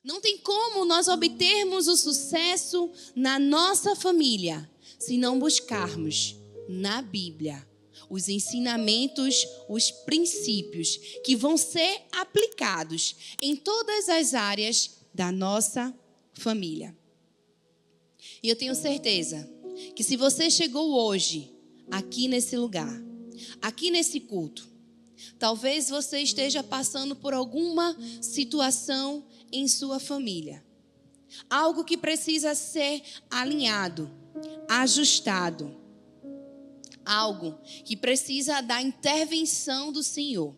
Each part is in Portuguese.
Não tem como nós obtermos o sucesso na nossa família se não buscarmos na Bíblia os ensinamentos, os princípios que vão ser aplicados em todas as áreas da nossa família. E eu tenho certeza que se você chegou hoje aqui nesse lugar, aqui nesse culto, talvez você esteja passando por alguma situação em sua família. Algo que precisa ser alinhado, ajustado. Algo que precisa da intervenção do Senhor.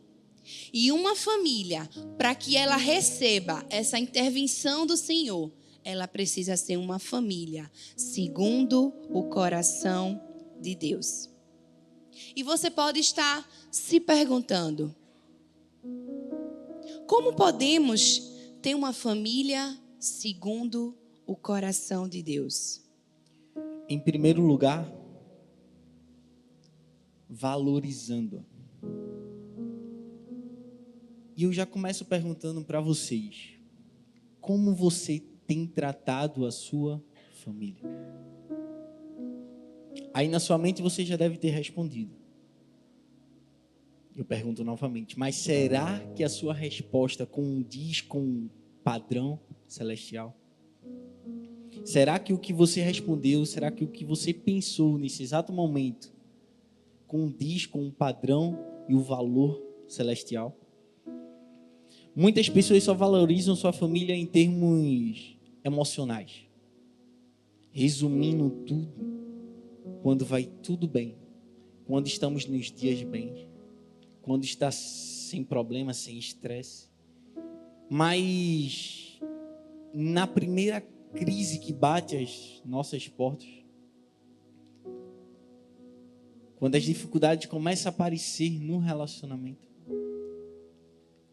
E uma família, para que ela receba essa intervenção do Senhor, ela precisa ser uma família segundo o coração de Deus. E você pode estar se perguntando: como podemos ter uma família segundo o coração de Deus? Em primeiro lugar, valorizando-a. E eu já começo perguntando para vocês: como você tem tratado a sua família? Aí na sua mente você já deve ter respondido. Eu pergunto novamente: mas será que a sua resposta condiz com um padrão celestial? Será que o que você respondeu, será que o que você pensou nesse exato momento condiz com o padrão e o valor celestial? Muitas pessoas só valorizam sua família em termos emocionais. Resumindo tudo, quando vai tudo bem, quando estamos nos dias bem, quando está sem problema, sem estresse. Mas na primeira crise que bate às nossas portas, quando as dificuldades começam a aparecer no relacionamento,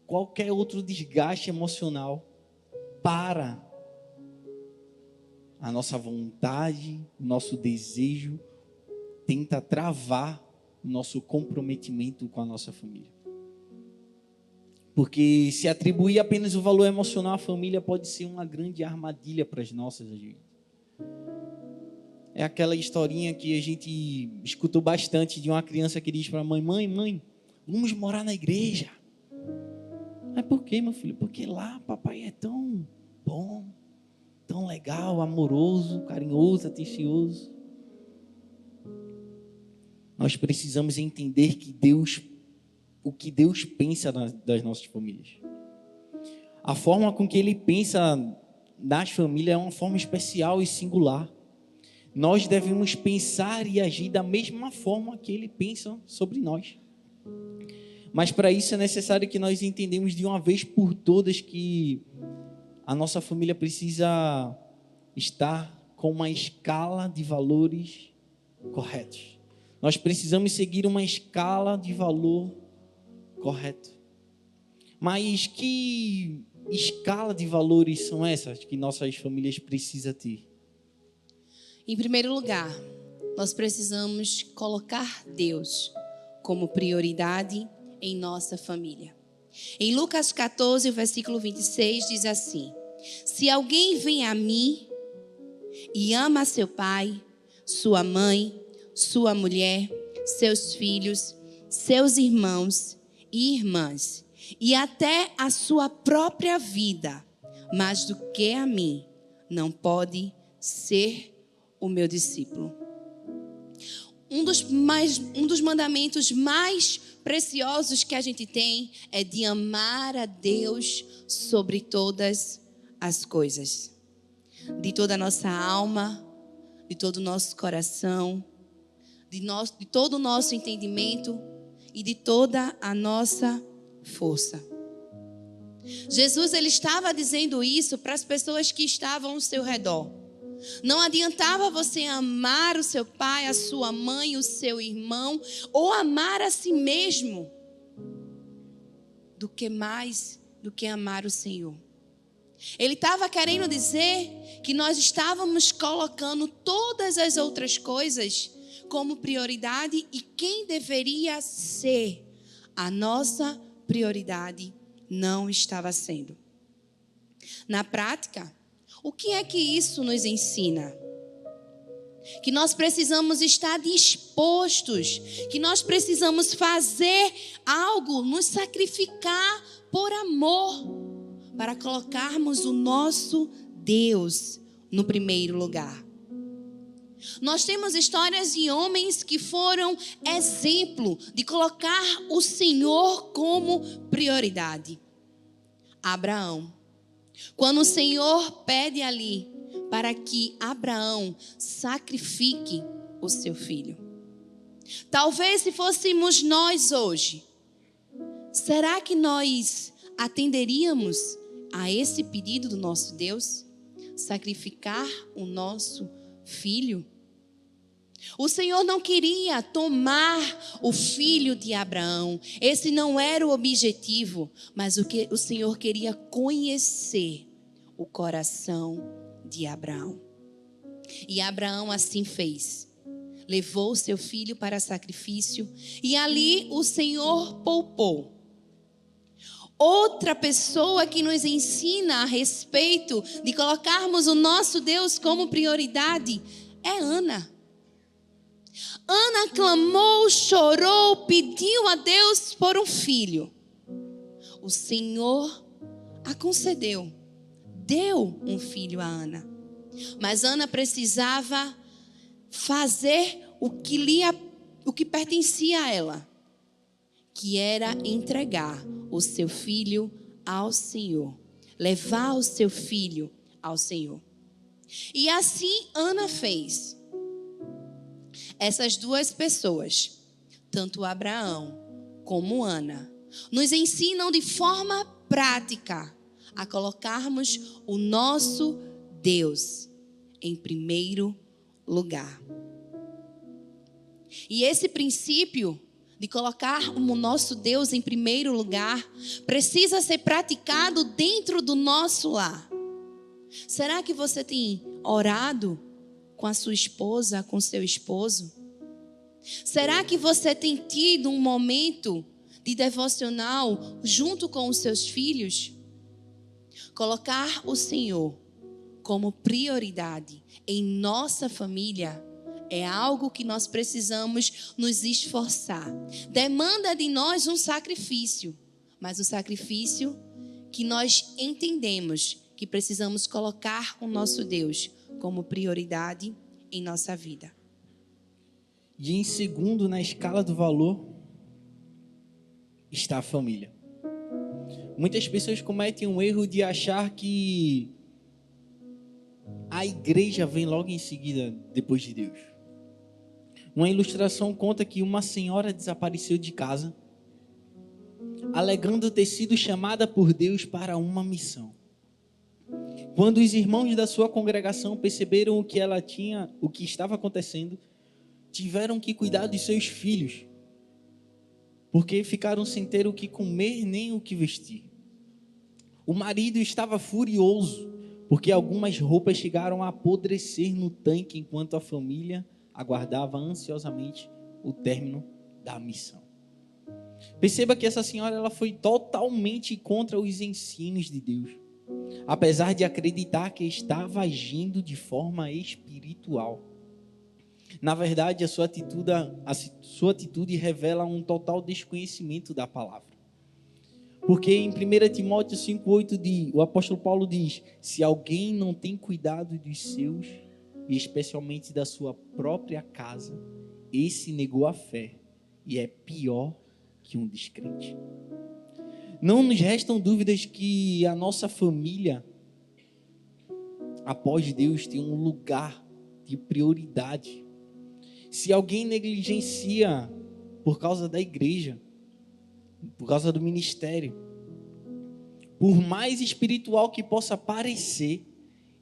qualquer outro desgaste emocional para a nossa vontade, o nosso desejo, tenta travar o nosso comprometimento com a nossa família. Porque se atribuir apenas o valor emocional à família pode ser uma grande armadilha para as nossas agendas. É aquela historinha que a gente escutou bastante de uma criança que diz para a mãe: mãe, vamos morar na igreja. Mas por quê, meu filho? Porque lá papai é tão bom, tão legal, amoroso, carinhoso, atencioso. Nós precisamos entender que o que Deus pensa das nossas famílias. A forma com que Ele pensa nas famílias é uma forma especial e singular. Nós devemos pensar e agir da mesma forma que Ele pensa sobre nós. Mas para isso é necessário que nós entendamos de uma vez por todas que a nossa família precisa estar com uma escala de valores corretos. Nós precisamos seguir uma escala de valor correto. Mas que escala de valores são essas que nossas famílias precisam ter? Em primeiro lugar, nós precisamos colocar Deus como prioridade em nossa família. Em Lucas 14, o versículo 26 diz assim: se alguém vem a mim e ama seu pai, sua mãe, sua mulher, seus filhos, seus irmãos e irmãs, e até a sua própria vida, mais do que a mim, não pode ser o meu discípulo. Um dos mandamentos mais preciosos que a gente tem é de amar a Deus sobre todas as coisas. De toda a nossa alma, de todo o nosso coração, de todo o nosso entendimento e de toda a nossa força. Jesus, ele estava dizendo isso para as pessoas que estavam ao seu redor. Não adiantava você amar o seu pai, a sua mãe, o seu irmão, ou amar a si mesmo, do que amar o Senhor. Ele estava querendo dizer que nós estávamos colocando todas as outras coisas como prioridade, e quem deveria ser a nossa prioridade não estava sendo. Na prática, o que é que isso nos ensina? Que nós precisamos estar dispostos, que nós precisamos fazer algo, nos sacrificar por amor, para colocarmos o nosso Deus no primeiro lugar. Nós temos histórias de homens que foram exemplo de colocar o Senhor como prioridade. Abraão. Quando o Senhor pede ali para que Abraão sacrifique o seu filho. Talvez se fôssemos nós hoje, será que nós atenderíamos a esse pedido do nosso Deus? Sacrificar o nosso filho? O Senhor não queria tomar o filho de Abraão. Esse não era o objetivo, mas o que o Senhor queria conhecer o coração de Abraão. E Abraão assim fez. Levou seu filho para sacrifício e ali o Senhor poupou. Outra pessoa que nos ensina a respeito de colocarmos o nosso Deus como prioridade é Ana. Ana clamou, chorou, pediu a Deus por um filho. O Senhor a concedeu, deu um filho a Ana. Mas Ana precisava fazer o que pertencia a ela, que era entregar o seu filho ao Senhor, levar o seu filho ao Senhor. E assim Ana fez. Essas duas pessoas, tanto Abraão como Ana, nos ensinam de forma prática a colocarmos o nosso Deus em primeiro lugar. E esse princípio de colocar o nosso Deus em primeiro lugar precisa ser praticado dentro do nosso lar. Será que você tem orado com a sua esposa, com seu esposo? Será que você tem tido um momento de devocional junto com os seus filhos? Colocar o Senhor como prioridade em nossa família é algo que nós precisamos nos esforçar. Demanda de nós um sacrifício, mas um sacrifício que nós entendemos que precisamos colocar o nosso Deus como prioridade em nossa vida. E em segundo, na escala do valor, está a família. Muitas pessoas cometem um erro de achar que a igreja vem logo em seguida, depois de Deus. Uma ilustração conta que uma senhora desapareceu de casa, alegando ter sido chamada por Deus para uma missão. Quando os irmãos da sua congregação perceberam o que estava acontecendo, tiveram que cuidar de seus filhos, porque ficaram sem ter o que comer nem o que vestir. O marido estava furioso, porque algumas roupas chegaram a apodrecer no tanque enquanto a família aguardava ansiosamente o término da missão. Perceba que essa senhora ela foi totalmente contra os ensinos de Deus, apesar de acreditar que estava agindo de forma espiritual. Na verdade, a sua atitude revela um total desconhecimento da palavra. Porque em 1 Timóteo 5,8 o apóstolo Paulo diz: se alguém não tem cuidado dos seus, e especialmente da sua própria casa, esse negou a fé e é pior que um descrente. Não nos restam dúvidas que a nossa família, após Deus, tem um lugar de prioridade. Se alguém negligencia por causa da igreja, por causa do ministério, por mais espiritual que possa parecer,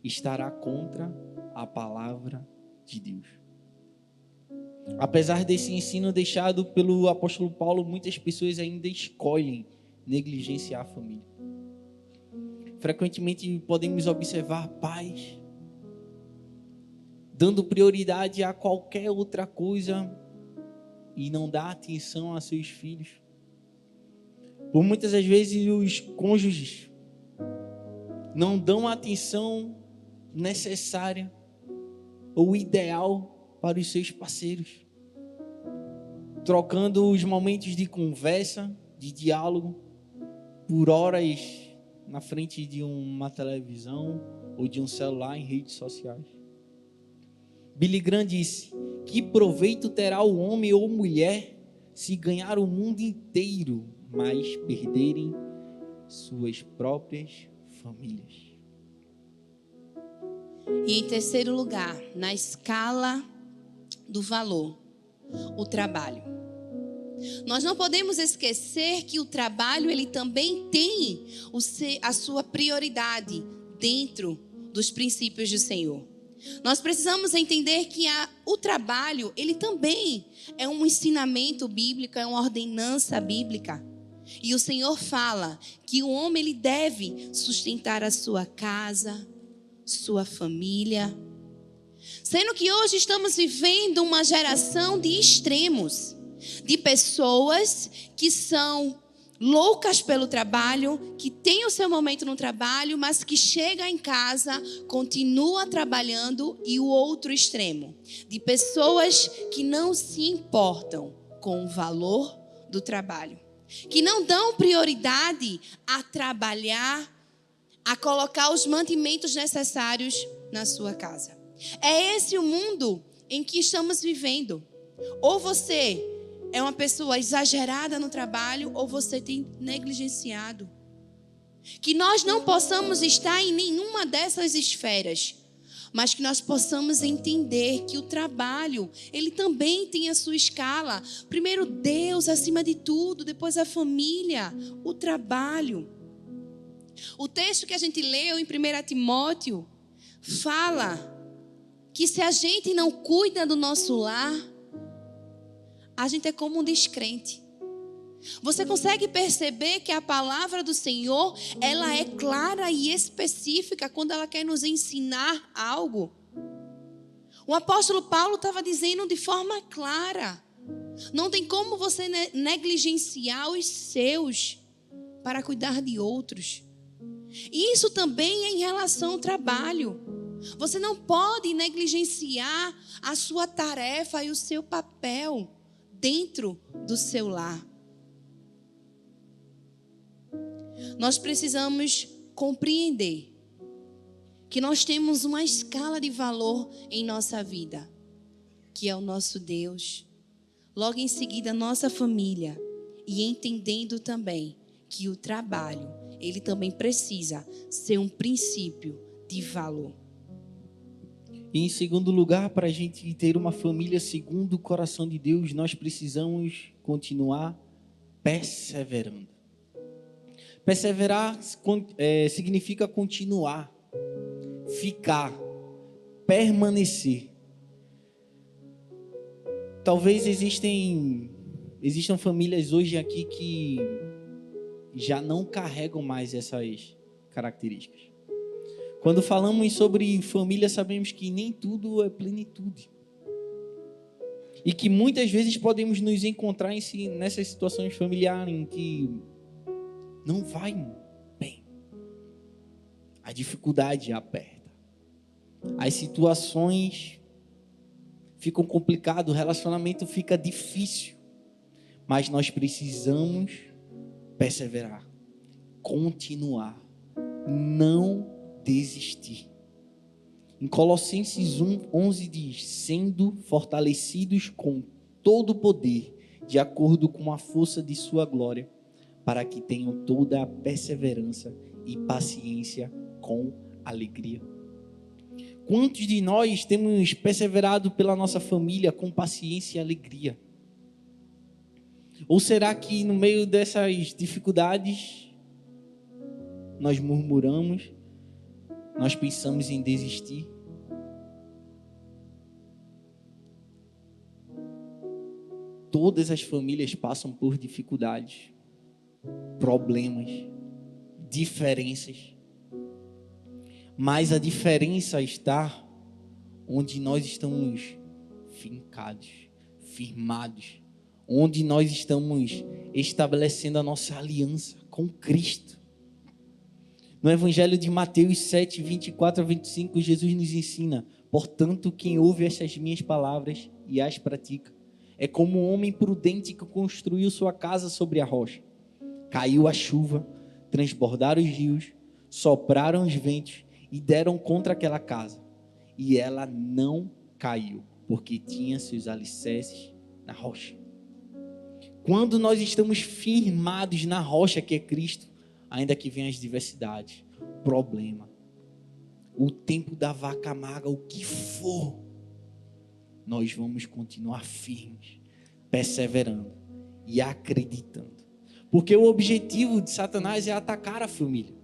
estará contra a palavra de Deus. Apesar desse ensino deixado pelo apóstolo Paulo, muitas pessoas ainda escolhem negligenciar a família. Frequentemente podemos observar pais dando prioridade a qualquer outra coisa e não dá atenção a seus filhos. Por muitas das vezes os cônjuges não dão a atenção necessária ou ideal para os seus parceiros, trocando os momentos de conversa, de diálogo, por horas na frente de uma televisão ou de um celular em redes sociais. Billy Graham disse: que proveito terá o homem ou mulher se ganhar o mundo inteiro, mas perderem suas próprias famílias? E em terceiro lugar, na escala do valor, o trabalho. Nós não podemos esquecer que o trabalho, ele também tem a sua prioridade dentro dos princípios do Senhor. Nós precisamos entender que o trabalho, ele também é um ensinamento bíblico, é uma ordenança bíblica. E o Senhor fala que o homem, ele deve sustentar a sua casa, sua família. Sendo que hoje estamos vivendo uma geração de extremos, de pessoas que são loucas pelo trabalho, que tem o seu momento no trabalho, mas que chega em casa, continua trabalhando, e o outro extremo, de pessoas que não se importam com o valor do trabalho, que não dão prioridade a trabalhar, a colocar os mantimentos necessários na sua casa. É esse o mundo em que estamos vivendo. Ou você é uma pessoa exagerada no trabalho, ou você tem negligenciado. Que nós não possamos estar em nenhuma dessas esferas, mas que nós possamos entender que o trabalho, ele também tem a sua escala. Primeiro Deus acima de tudo, depois a família, o trabalho. O texto que a gente leu em 1 Timóteo fala que se a gente não cuida do nosso lar, a gente é como um descrente. Você consegue perceber que a palavra do Senhor, ela é clara e específica quando ela quer nos ensinar algo? O apóstolo Paulo estava dizendo de forma clara: não tem como você negligenciar os seus para cuidar de outros. E isso também é em relação ao trabalho. Você não pode negligenciar a sua tarefa e o seu papel dentro do seu lar. Nós precisamos compreender que nós temos uma escala de valor em nossa vida, que é o nosso Deus, logo em seguida a nossa família, e entendendo também que o trabalho, ele também precisa ser um princípio de valor. E em segundo lugar, para a gente ter uma família segundo o coração de Deus, nós precisamos continuar perseverando. Perseverar significa continuar, ficar, permanecer. Talvez existam famílias hoje aqui que já não carregam mais essas características. Quando falamos sobre família, sabemos que nem tudo é plenitude. E que muitas vezes podemos nos encontrar nessas situações familiares em que não vai bem. A dificuldade aperta. As situações ficam complicadas, o relacionamento fica difícil. Mas nós precisamos perseverar, continuar, não desistir. Em Colossenses 1:11 diz: sendo fortalecidos com todo o poder, de acordo com a força de sua glória, para que tenham toda a perseverança e paciência com alegria. Quantos de nós temos perseverado pela nossa família com paciência e alegria? Ou será que no meio dessas dificuldades nós murmuramos, nós pensamos em desistir? Todas as famílias passam por dificuldades, problemas, diferenças. Mas a diferença está onde nós estamos fincados, firmados, onde nós estamos estabelecendo a nossa aliança com Cristo. No Evangelho de Mateus 7, 24 a 25, Jesus nos ensina: portanto, quem ouve estas minhas palavras e as pratica, é como um homem prudente que construiu sua casa sobre a rocha. Caiu a chuva, transbordaram os rios, sopraram os ventos e deram contra aquela casa. E ela não caiu, porque tinha seus alicerces na rocha. Quando nós estamos firmados na rocha que é Cristo, ainda que venham as diversidades, problema, o tempo da vaca magra, o que for, nós vamos continuar firmes, perseverando e acreditando. Porque o objetivo de Satanás é atacar a família.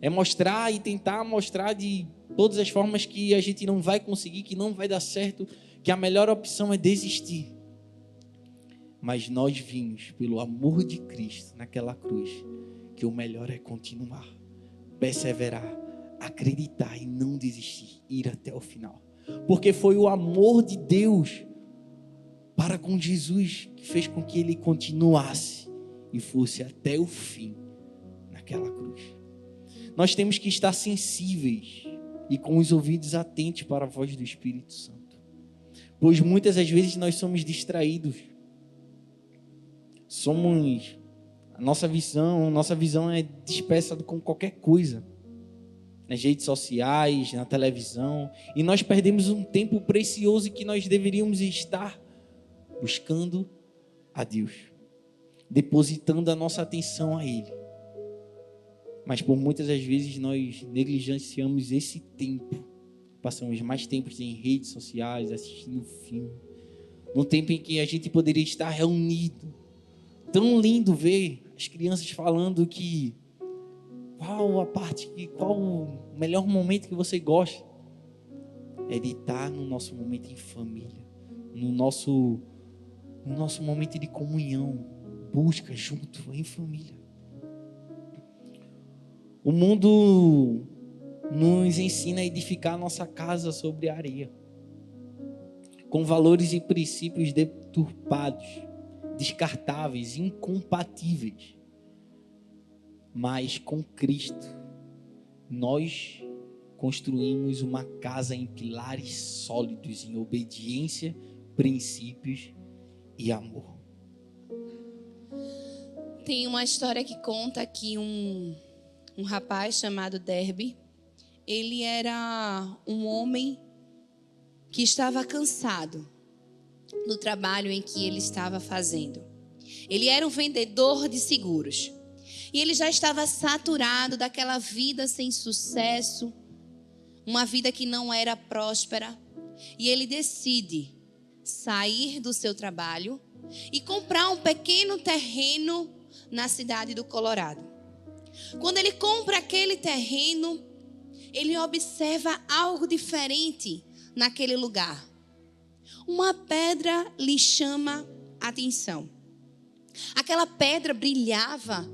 É mostrar e tentar mostrar de todas as formas que a gente não vai conseguir, que não vai dar certo, que a melhor opção é desistir. Mas nós vimos, pelo amor de Cristo, naquela cruz, que o melhor é continuar, perseverar, acreditar e não desistir, ir até o final. Porque foi o amor de Deus para com Jesus que fez com que ele continuasse e fosse até o fim naquela cruz. Nós temos que estar sensíveis e com os ouvidos atentos para a voz do Espírito Santo, pois muitas das vezes nós somos distraídos. A nossa visão é dispersa com qualquer coisa, nas redes sociais, na televisão, e nós perdemos um tempo precioso que nós deveríamos estar buscando a Deus, depositando a nossa atenção a Ele. Mas por muitas das vezes nós negligenciamos esse tempo, passamos mais tempo em redes sociais, assistindo filme, num tempo em que a gente poderia estar reunido. Tão lindo ver as crianças falando que qual o melhor momento que você gosta. É de estar no nosso momento em família, no nosso momento de comunhão, busca junto em família. O mundo nos ensina a edificar a nossa casa sobre a areia, com valores e princípios deturpados, descartáveis, incompatíveis. Mas com Cristo, nós construímos uma casa em pilares sólidos, em obediência, princípios e amor. Tem uma história que conta que um rapaz chamado Derby, ele era um homem que estava cansado do trabalho em que ele estava fazendo. Ele era um vendedor de seguros. E ele já estava saturado daquela vida sem sucesso, uma vida que não era próspera. E ele decide sair do seu trabalho e comprar um pequeno terreno na cidade do Colorado. Quando ele compra aquele terreno, ele observa algo diferente naquele lugar. Uma pedra lhe chama a atenção. Aquela pedra brilhava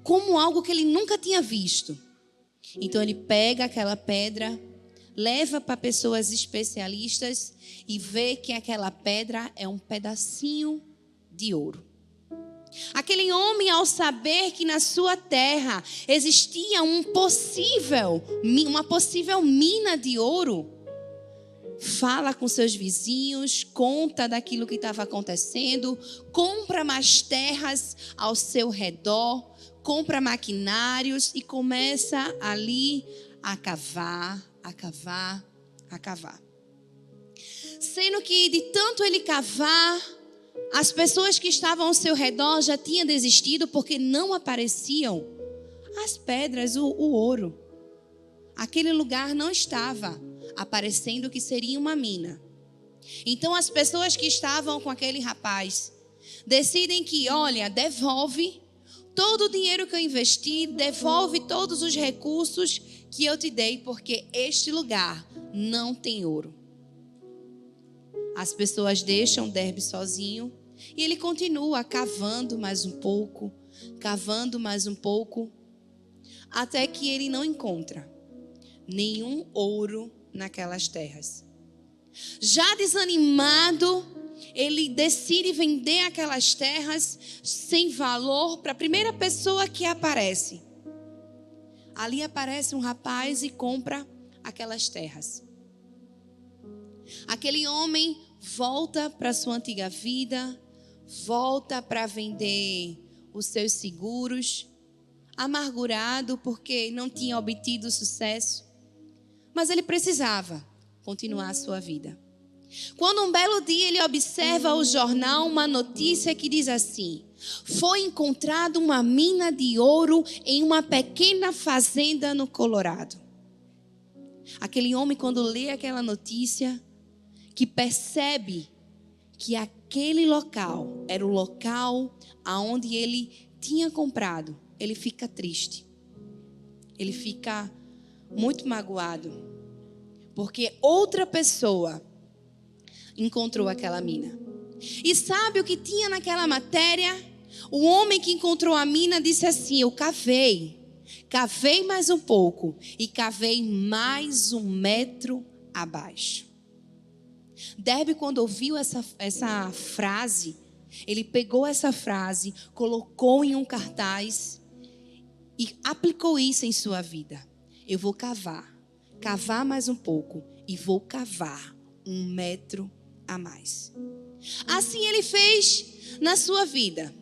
como algo que ele nunca tinha visto. Então ele pega aquela pedra, leva para pessoas especialistas e vê que aquela pedra é um pedacinho de ouro. Aquele homem, ao saber que na sua terra existia uma possível mina de ouro, fala com seus vizinhos, conta daquilo que estava acontecendo, compra mais terras ao seu redor, compra maquinários e começa ali a cavar. Sendo que de tanto ele cavar, as pessoas que estavam ao seu redor já tinham desistido porque não apareciam as pedras, o ouro. Aquele lugar não estava aparecendo que seria uma mina. Então as pessoas que estavam com aquele rapaz decidem que, olha, devolve todo o dinheiro que eu investi, devolve todos os recursos que eu te dei, porque este lugar não tem ouro. As pessoas deixam Derby sozinho e ele continua cavando mais um pouco, até que ele não encontra nenhum ouro naquelas terras. Já desanimado, ele decide vender aquelas terras sem valor para a primeira pessoa que aparece. ali aparece um rapaz e compra aquelas terras. Aquele homem volta para sua antiga vida, volta para vender os seus seguros, amargurado porque não tinha obtido sucesso, mas ele precisava continuar a sua vida. Quando um belo dia ele observa o jornal uma notícia que diz assim: foi encontrada uma mina de ouro em uma pequena fazenda no Colorado. Aquele homem, quando lê aquela notícia, que percebe que aquele local era o local aonde ele tinha comprado, ele fica triste. Ele fica muito magoado, porque outra pessoa encontrou aquela mina. E sabe o que tinha naquela matéria? O homem que encontrou a mina disse assim: eu cavei mais um pouco e cavei mais 1 metro abaixo. Derby, quando ouviu essa frase, ele pegou essa frase, colocou em um cartaz e aplicou isso em sua vida. Eu vou cavar mais um pouco e vou cavar 1 metro a mais. Assim ele fez na sua vida.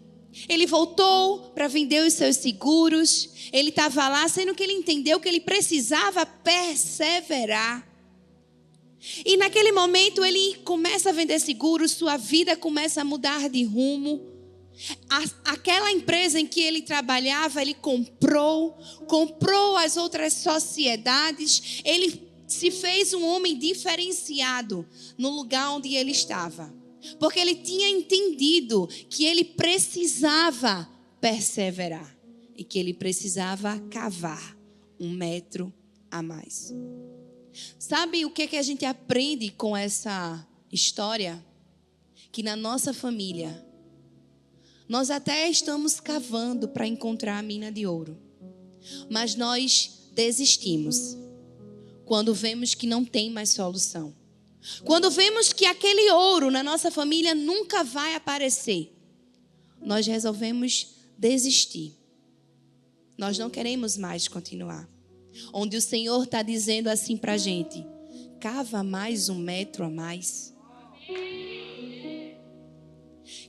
Ele voltou para vender os seus seguros. Ele estava lá, sendo que ele entendeu que ele precisava perseverar. E naquele momento ele começa a vender seguros, sua vida começa a mudar de rumo. Aquela empresa em que ele trabalhava, ele comprou as outras sociedades. Ele se fez um homem diferenciado no lugar onde ele estava. Porque ele tinha entendido que ele precisava perseverar e que ele precisava cavar 1 metro a mais. Sabe o que a gente aprende com essa história? Que na nossa família, nós até estamos cavando para encontrar a mina de ouro, mas nós desistimos quando vemos que não tem mais solução. Quando vemos que aquele ouro na nossa família nunca vai aparecer, nós resolvemos desistir. Nós não queremos mais continuar. Onde o Senhor está dizendo assim para a gente: cava mais 1 metro a mais.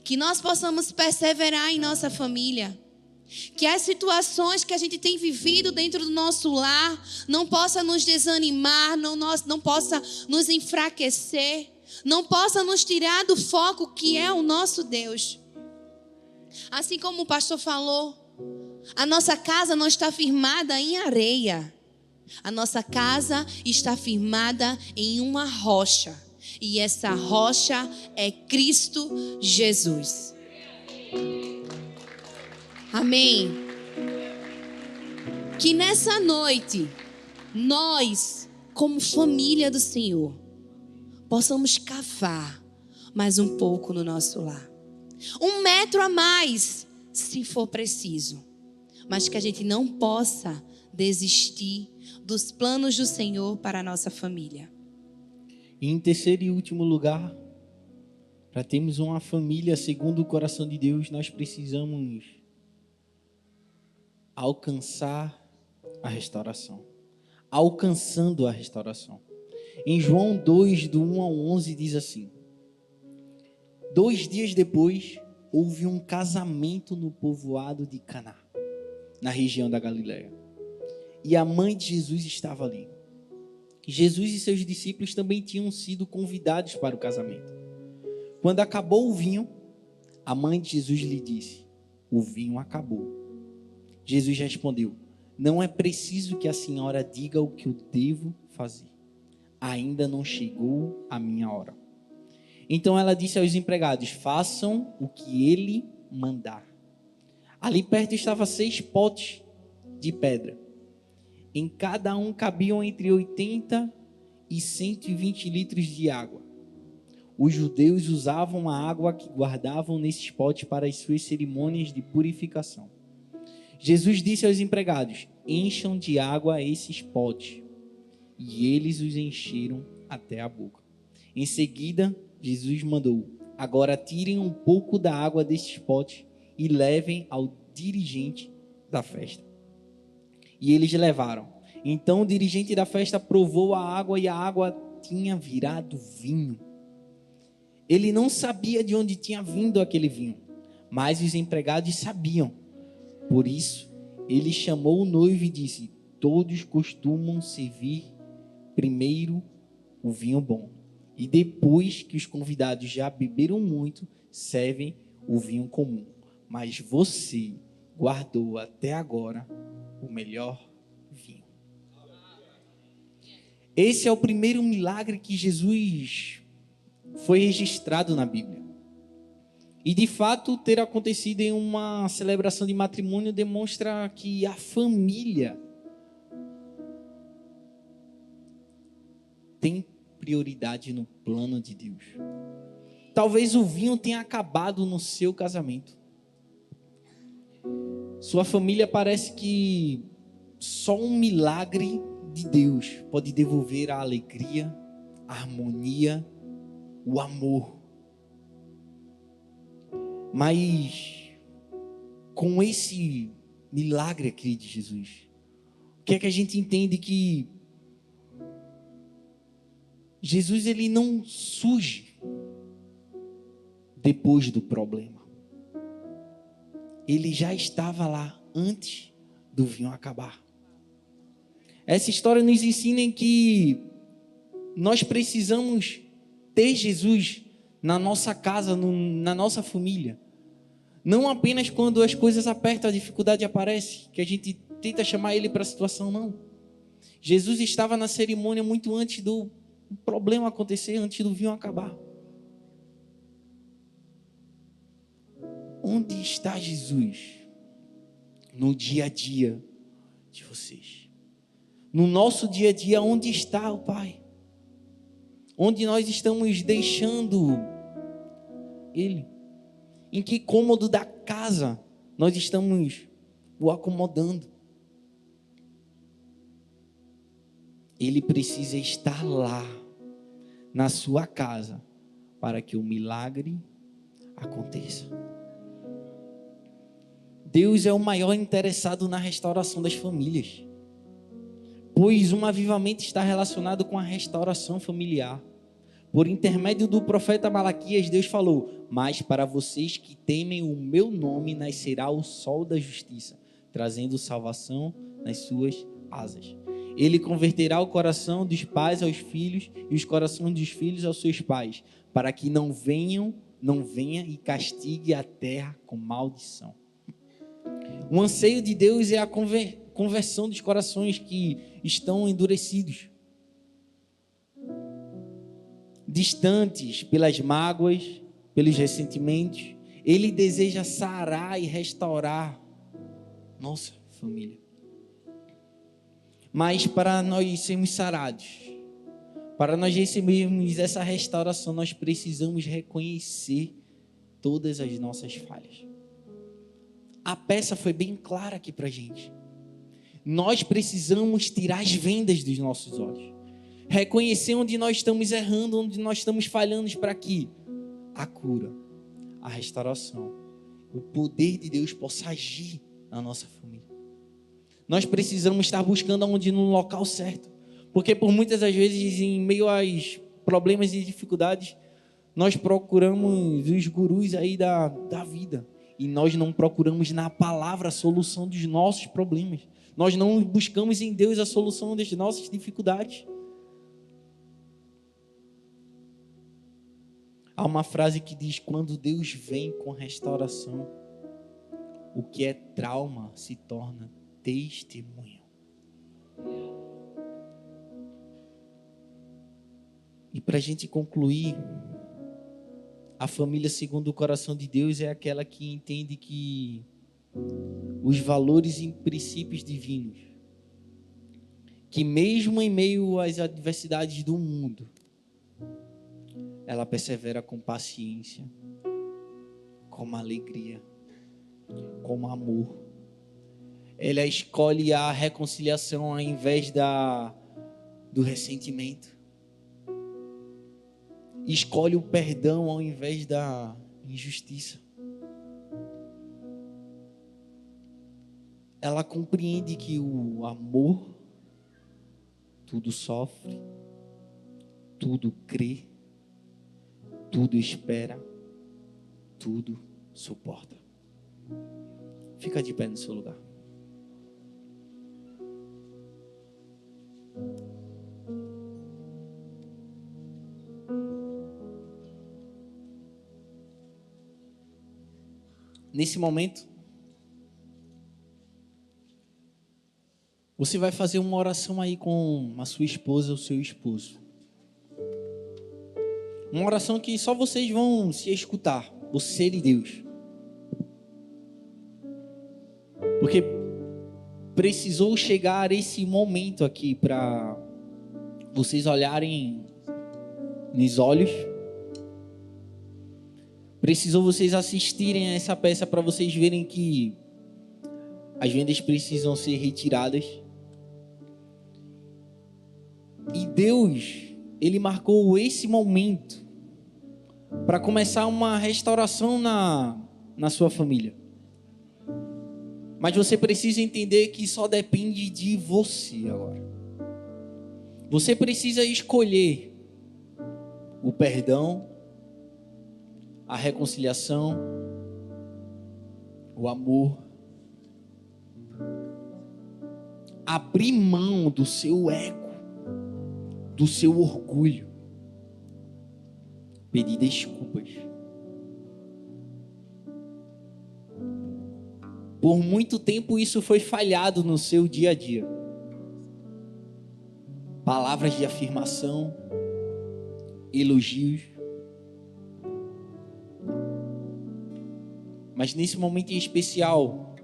Que nós possamos perseverar em nossa família. Que as situações que a gente tem vivido dentro do nosso lar não possa nos desanimar, não possa nos enfraquecer, não possa nos tirar do foco que é o nosso Deus. Assim como o pastor falou, a nossa casa não está firmada em areia. A nossa casa está firmada em uma rocha. E essa rocha é Cristo Jesus. Amém. Que nessa noite, nós, como família do Senhor, possamos cavar mais um pouco no nosso lar. 1 metro a mais, se for preciso. Mas que a gente não possa desistir dos planos do Senhor para a nossa família. E em terceiro e último lugar, para termos uma família segundo o coração de Deus, nós precisamos alcançar a restauração. Alcançando a restauração. Em João 2, do 1 ao 11, diz assim: 2 dias depois, houve um casamento no povoado de Caná, na região da Galileia. E a mãe de Jesus estava ali. Jesus e seus discípulos também tinham sido convidados para o casamento. Quando acabou o vinho, a mãe de Jesus lhe disse: o vinho acabou. Jesus respondeu: não é preciso que a senhora diga o que eu devo fazer. Ainda não chegou a minha hora. Então ela disse aos empregados: façam o que ele mandar. Ali perto estavam 6 potes de pedra. Em cada um cabiam entre 80 e 120 litros de água. Os judeus usavam a água que guardavam nesses potes para as suas cerimônias de purificação. Jesus disse aos empregados: encham de água esses potes. E eles os encheram até a boca. Em seguida, Jesus mandou: agora tirem um pouco da água desses potes e levem ao dirigente da festa. e eles levaram. Então o dirigente da festa provou a água e a água tinha virado vinho. Ele não sabia de onde tinha vindo aquele vinho, mas os empregados sabiam. Por isso, ele chamou o noivo e disse: todos costumam servir primeiro o vinho bom, e depois que os convidados já beberam muito, servem o vinho comum. Mas você guardou até agora o melhor vinho. Esse é o primeiro milagre que Jesus foi registrado na Bíblia. E de fato, ter acontecido em uma celebração de matrimônio demonstra que a família tem prioridade no plano de Deus. Talvez o vinho tenha acabado no seu casamento. Sua família parece que só um milagre de Deus pode devolver a alegria, a harmonia, o amor. Mas com esse milagre aqui de Jesus, o que é que a gente entende? Que Jesus, ele não surge depois do problema. Ele já estava lá antes do vinho acabar. Essa história nos ensina que nós precisamos ter Jesus na nossa casa, na nossa família. Não apenas quando as coisas apertam, a dificuldade aparece, que a gente tenta chamar ele para a situação, não. Jesus estava na cerimônia muito antes do problema acontecer, antes do vinho acabar. Onde está Jesus no dia a dia de vocês? No nosso dia a dia, onde está o Pai? Onde nós estamos deixando Ele? Em que cômodo da casa nós estamos o acomodando? Ele precisa estar lá, na sua casa, para que o milagre aconteça. Deus é o maior interessado na restauração das famílias, pois um avivamento está relacionado com a restauração familiar. Por intermédio do profeta Malaquias, Deus falou: mas para vocês que temem o meu nome, nascerá o sol da justiça, trazendo salvação nas suas asas. Ele converterá o coração dos pais aos filhos e os corações dos filhos aos seus pais, para que não venha e castigue a terra com maldição. O anseio de Deus é a conversão dos corações que estão endurecidos, distantes pelas mágoas, pelos ressentimentos. Ele deseja sarar e restaurar nossa família. Mas para nós sermos sarados, para nós recebermos essa restauração, nós precisamos reconhecer todas as nossas falhas. A peça foi bem clara aqui para a gente. Nós precisamos tirar as vendas dos nossos olhos. Reconhecer onde nós estamos errando, onde nós estamos falhando, para que a cura, a restauração, o poder de Deus possa agir na nossa família. Nós precisamos estar buscando aonde no local certo. Porque por muitas das vezes, em meio aos problemas e dificuldades, nós procuramos os gurus aí da vida. E nós não procuramos na palavra a solução dos nossos problemas. Nós não buscamos em Deus a solução das nossas dificuldades. Há uma frase que diz: quando Deus vem com restauração, o que é trauma se torna testemunho. E para a gente concluir, a família segundo o coração de Deus é aquela que entende que os valores e princípios divinos, que mesmo em meio às adversidades do mundo, ela persevera com paciência, com alegria, com amor. Ela escolhe a reconciliação ao invés do ressentimento. Escolhe o perdão ao invés da injustiça. ela compreende que o amor tudo sofre, tudo crê, tudo espera, tudo suporta. Fica de pé no seu lugar. Nesse momento, você vai fazer uma oração aí com a sua esposa ou seu esposo. Uma oração que só vocês vão se escutar, você e Deus. Porque precisou chegar esse momento aqui para vocês olharem nos olhos. Precisou vocês assistirem a essa peça para vocês verem que as vendas precisam ser retiradas. E Deus, Ele marcou esse momento para começar uma restauração na sua família. Mas você precisa entender que só depende de você agora. Você precisa escolher o perdão, a reconciliação, o amor. Abrir mão do seu ego, do seu orgulho. Pedir desculpas. Por muito tempo isso foi falhado no seu dia a dia. Palavras de afirmação, elogios. Mas nesse momento em especial,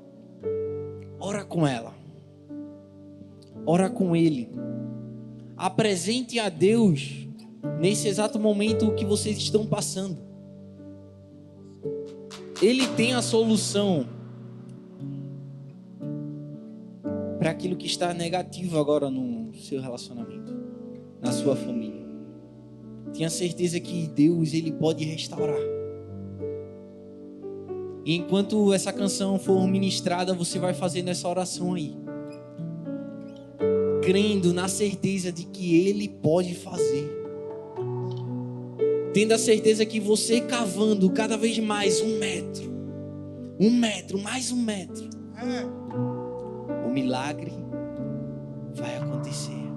ora com ela. Ora com ele. Apresente a Deus nesse exato momento o que vocês estão passando. Ele tem a solução para aquilo que está negativo agora no seu relacionamento, na sua família. Tenha certeza que Deus, Ele pode restaurar. E enquanto essa canção for ministrada, você vai fazendo essa oração aí, crendo na certeza de que Ele pode fazer, tendo a certeza que você cavando cada vez mais 1 metro, mais 1 metro, o milagre vai acontecer.